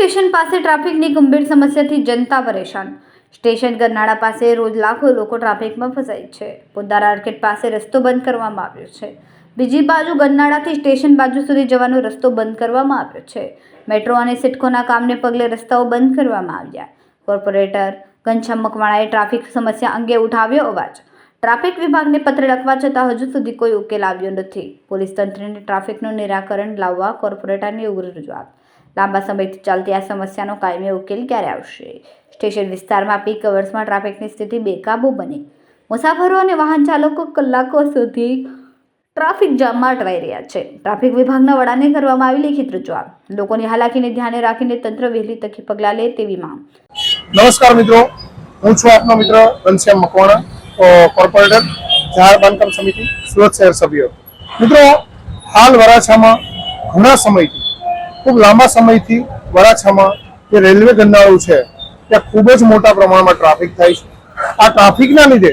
Station પાસે ટ્રાફિકની ગંભીર સમસ્યાથી જનતા પરેશાન। સ્ટેશન ગરનાળા પાસે રોજ લાખો લોકો ટ્રાફિકમાં ફસાય છે। પોદાર આર્કેડ પાસે રસ્તો બંધ કરવામાં આવ્યો છે। બીજી બાજુ ગરનાળાથી સ્ટેશન બાજુ સુધી જવાનો રસ્તો બંધ કરવામાં આવ્યો છે। મેટ્રો અને સિડકોના કામને પગલે રસ્તાઓ બંધ કરવામાં આવ્યા। કોર્પોરેટર ઘનશ્યામ મકવાણાએ ટ્રાફિક સમસ્યા અંગે ઉઠાવ્યો અવાજ। ટ્રાફિક વિભાગને પત્ર લખવા છતાં હજુ સુધી કોઈ ઉકેલ આવ્યો નથી। પોલીસ તંત્રને ટ્રાફિકનું નિરાકરણ લાવવા કોર્પોરેટરની ઉગ્ર રજૂઆત। લાંબા સમયથી ચાલતી આ સમસ્યાનો કાયમી ઉકેલ ક્યારે આવશે? સ્ટેશન વિસ્તારમાં પીક અવર્સમાં ટ્રાફિકની સ્થિતિ બેકાબૂ બની મુસાફરો અને વાહન ચાલકો કલાકો સુધી ટ્રાફિક જામમાં અટવાઈ રહ્યા છે। ટ્રાફિક વિભાગના વડાને કરવામાં આવી લેખિત રજૂઆત। લોકોની હાલાકીને ધ્યાને રાખીને તંત્ર વહેલી તકે પગલાં લે તેવી માંગ। નમસ્કાર મિત્રો, હું છું આપનો મિત્ર ઘનશ્યામ મકવાણા, કોર્પોરેટર જાહેર બાંધકામ સમિતિ સુરત શહેર સભ્ય। મિત્રો, હાલ વરાછામાં ઘણા સમયથી ખૂબ લાંબા સમયથી વરાછામાં જે રેલવે ગરનાળું છે ત્યાં ખૂબ જ મોટા પ્રમાણમાં ટ્રાફિક થાય છે। આ ટ્રાફિકના લીધે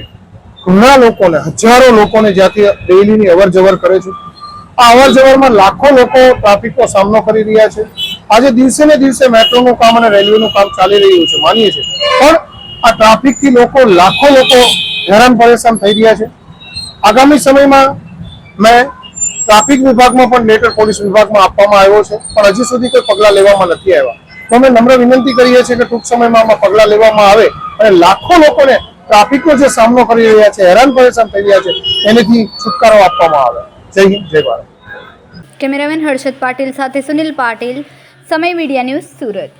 ઘણા લોકોને, હજારો લોકોને જ્યાંથી ડેઈલીની અવર જવર કરે છે, આ અવર જવરમાં લાખો લોકો ટ્રાફિકનો સામનો કરી રહ્યા છે। આજે દિવસે ને દિવસે મેટ્રોનું કામ અને રેલવેનું કામ ચાલી રહ્યું છે, માનીએ છીએ, પણ આ ટ્રાફિકથી લાખો લોકો હેરાન પરેશાન થઈ રહ્યા છે। આગામી સમયમાં મેં ટ્રાફિક વિભાગમાં પણ લેટર પોલીસ વિભાગમાં આપવામાં આવ્યો છે, પણ હજી સુધી કોઈ પગલાં લેવામાં નથી આવ્યા। તો અમે નમ્ર વિનંતી કરીએ છીએ કે ટૂંક સમયમાં આમાં પગલાં લેવામાં આવે અને લાખો લોકોને ટ્રાફિકનો જે સામનો કરી રહ્યા છે, હેરાન પરેશાન થઈ રહ્યા છે, એનાથી છુટકારો આપવામાં આવે। જય હિન્દ, જય ભારત। કેમેરામેન હર્ષદ પાટીલ સાથે સુનિલ પાટીલ, સમય મીડિયા ન્યૂઝ, સુરત।